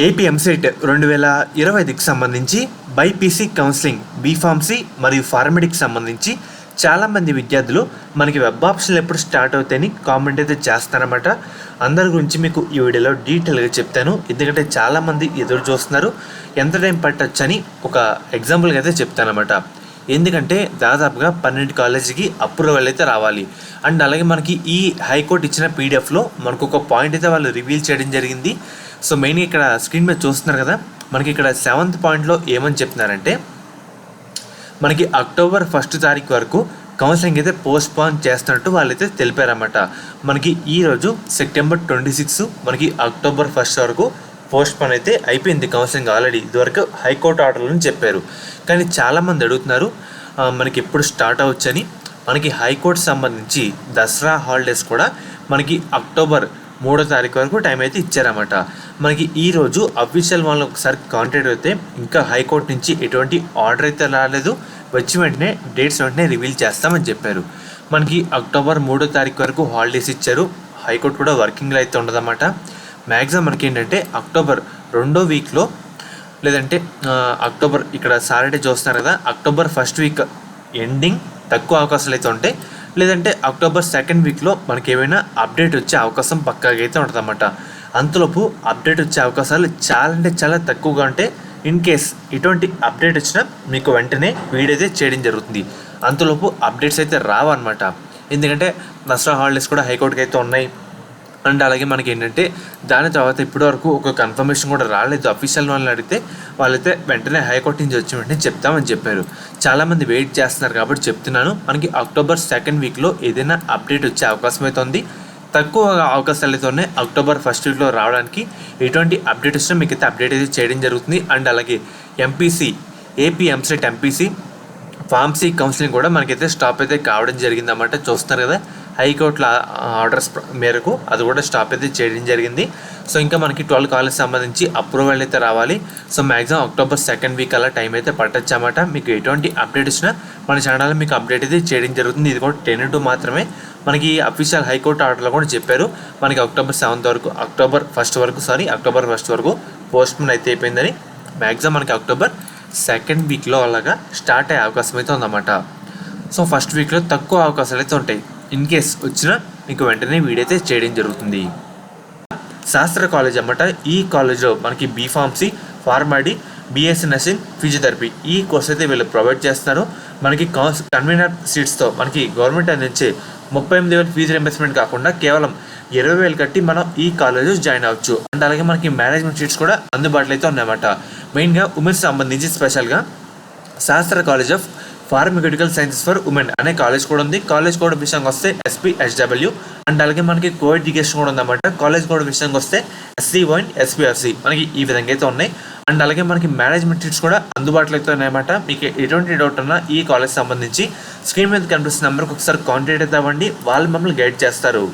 AP EAMCET 2025కి సంబంధించి BiPC counselling B Pharmacy మరియు ఫార్మడికి సంబంధించి చాలామంది విద్యార్థులు మనకి వెబ్ ఆప్షన్లు ఎప్పుడు స్టార్ట్ అవుతాయని కామెంట్ అయితే చేస్తారన్నమాట. అందరి గురించి మీకు ఈ వీడియోలో డీటెయిల్గా చెప్తాను, ఎందుకంటే చాలామంది ఎదురు చూస్తున్నారు ఎంత టైం పట్టొచ్చని. ఒక ఎగ్జాంపుల్గా అయితే చెప్తానమాట. ఎందుకంటే దాదాపుగా 12 కాలేజీకి అప్రూవల్ అయితే రావాలి. అండ్ అలాగే మనకి ఈ హైకోర్టు ఇచ్చిన పీడిఎఫ్లో మనకు ఒక పాయింట్ అయితే వాళ్ళు రివీల్ చేయడం జరిగింది. సో మెయిన్గా ఇక్కడ స్క్రీన్ మీద చూస్తున్నారు కదా, మనకి ఇక్కడ 7th పాయింట్లో ఏమని చెప్తున్నారంటే, మనకి అక్టోబర్ 1 తారీఖు వరకు కౌన్సిలింగ్ అయితే పోస్ట్పోన్ చేస్తున్నట్టు వాళ్ళైతే తెలిపారన్నమాట. మనకి ఈరోజు సెప్టెంబర్ 26, మనకి అక్టోబర్ 1 వరకు పోస్ట్పోన్ అయితే అయిపోయింది కౌన్సిలింగ్ ఆల్రెడీ. ఇదివరకు హైకోర్టు ఆర్డర్లను చెప్పారు. కానీ చాలామంది అడుగుతున్నారు మనకి ఎప్పుడు స్టార్ట్ అవ్వచ్చని. మనకి హైకోర్టు సంబంధించి దసరా హాలిడేస్ కూడా మనకి అక్టోబర్ 3వ తారీఖు వరకు టైం అయితే ఇచ్చారన్నమాట. మనకి ఈరోజు అఫీషియల్ వాళ్ళని ఒకసారి కాంటాక్ట్ అయితే ఇంకా హైకోర్టు నుంచి ఎటువంటి ఆర్డర్ అయితే రాలేదు, వచ్చి వెంటనే డేట్స్ వెంటనే రివీల్ చేస్తామని చెప్పారు. మనకి అక్టోబర్ 3వ తారీఖు వరకు హాలిడేస్ ఇచ్చారు. హైకోర్టు కూడా వర్కింగ్లో అయితే ఉండదన్నమాట. మ్యాక్సిమం మనకి ఏంటంటే అక్టోబర్ 2వ వీక్లో, లేదంటే అక్టోబర్ ఇక్కడ సాటర్డే చూస్తున్నారు కదా, అక్టోబర్ 1st వీక్ ఎండింగ్ తక్కువ అవకాశాలు అయితే ఉంటాయి. లేదంటే అక్టోబర్ 2nd వీక్లో మనకి ఏమైనా అప్డేట్ వచ్చే అవకాశం పక్కాగా అయితే ఉంటుందన్నమాట. అంతలోపు అప్డేట్ వచ్చే అవకాశాలు చాలా అంటే చాలా తక్కువగా ఉంటాయి. ఇన్ కేస్ ఇటువంటి అప్డేట్ వచ్చినా మీకు వెంటనే వీడియో అయితే చేయడం జరుగుతుంది. అంతలోపు అప్డేట్స్ అయితే రావన్నమాట. ఎందుకంటే దసరా హాలిడేస్ కూడా హైకోర్టుకి అయితే ఉన్నాయి. అండ్ అలాగే మనకి ఏంటంటే దాని తర్వాత ఇప్పటి వరకు ఒక కన్ఫర్మేషన్ కూడా రాలేదు. అఫీషియల్ వాళ్ళని అడిగితే వాళ్ళైతే వెంటనే హైకోర్టు నుంచి వచ్చి వెంటనే చెప్తామని చెప్పారు. చాలామంది వెయిట్ చేస్తున్నారు కాబట్టి చెప్తున్నాను. మనకి అక్టోబర్ 2nd వీక్లో ఏదైనా అప్డేట్ వచ్చే అవకాశం అయితే ఉంది. తక్కువ అవకాశాలు అయితే ఉన్నాయి అక్టోబర్ 1st వీక్లో రావడానికి. ఎటువంటి అప్డేట్ వచ్చినా మీకు అయితే అప్డేట్ అయితే చేయడం జరుగుతుంది. అండ్ అలాగే MPC, AP EAMCET MPC pharmacy counselling కూడా మనకైతే స్టాప్ అయితే కావడం జరిగిందన్నమాట. చూస్తున్నారు కదా, హైకోర్టుల ఆర్డర్స్ మేరకు అది కూడా స్టాప్ అయితే చేయడం జరిగింది. సో ఇంకా మనకి 12 కాలేజ్ సంబంధించి అప్రూవల్ అయితే రావాలి. So maximum October 2nd week అలా టైం అయితే పట్టచ్చు అన్నమాట. మీకు ఎటువంటి అప్డేట్ వచ్చినా మన ఛానల్లో మీకు అప్డేట్ అయితే చేయడం జరుగుతుంది. ఇది కూడా 10 మాత్రమే. మనకి అఫీషియల్ హైకోర్టు ఆర్డర్లో కూడా చెప్పారు మనకి అక్టోబర్ 1 వరకు పోస్ట్పోన్ అయితే అయిపోయిందని. మ్యాక్సిమం మనకి అక్టోబర్ 2nd వీక్లో అలాగా స్టార్ట్ అయ్యే అవకాశం అయితే ఉందన్నమాట. సో 1st వీక్లో తక్కువ అవకాశాలు అయితే ఉంటాయి. ఇన్ కేస్ వచ్చినా మీకు వెంటనే వీడియో అయితే చేయడం జరుగుతుంది. శాస్త్ర కాలేజ్ అన్నమాట. ఈ కాలేజ్లో మనకి B Pharmacy, PharmD, BSc nursing, physiotherapy ఈ కోర్స్ అయితే వీళ్ళు ప్రొవైడ్ చేస్తున్నారు. మనకి కన్వీనర్ సీట్స్తో మనకి గవర్నమెంట్ అందించే 38,000 ఫీజు రింబర్స్మెంట్ కాకుండా కేవలం 20,000 కట్టి మనం ఈ కాలేజ్లో జాయిన్ అవ్వచ్చు. అండ్ అలాగే మనకి మేనేజ్మెంట్ సీట్స్ కూడా అందుబాటులో అయితే ఉన్నాయన్నమాట. మెయిన్గా ఉమెన్స్ సంబంధించి స్పెషల్గా శాస్త్ర college of pharmaceutical sciences for women అనే కాలేజ్ కూడా ఉంది. కాలేజ్ కోడ్ విషయానికి వస్తే SPHW. అండ్ అలాగే మనకి కో ఎడ్యుకేషన్ కూడా ఉందన్నమాట. కాలేజ్ కోడ్ విషయానికి వస్తే SC1 SPFC మనకి ఈ విధంగా అయితే ఉన్నాయి. అండ్ అలాగే మనకి మేనేజ్మెంట్ సీట్స్ కూడా అందుబాటులో అయితే ఉన్నాయన్నమాట. మీకు ఎటువంటి డౌట్ ఉన్నా ఈ కాలేజ్ సంబంధించి స్క్రీన్ మీద కనిపిస్తున్న నెంబర్కి ఒకసారి కాంటాక్ట్ అయితే అవ్వండి, వాళ్ళు మమ్మల్ని గైడ్ చేస్తారు.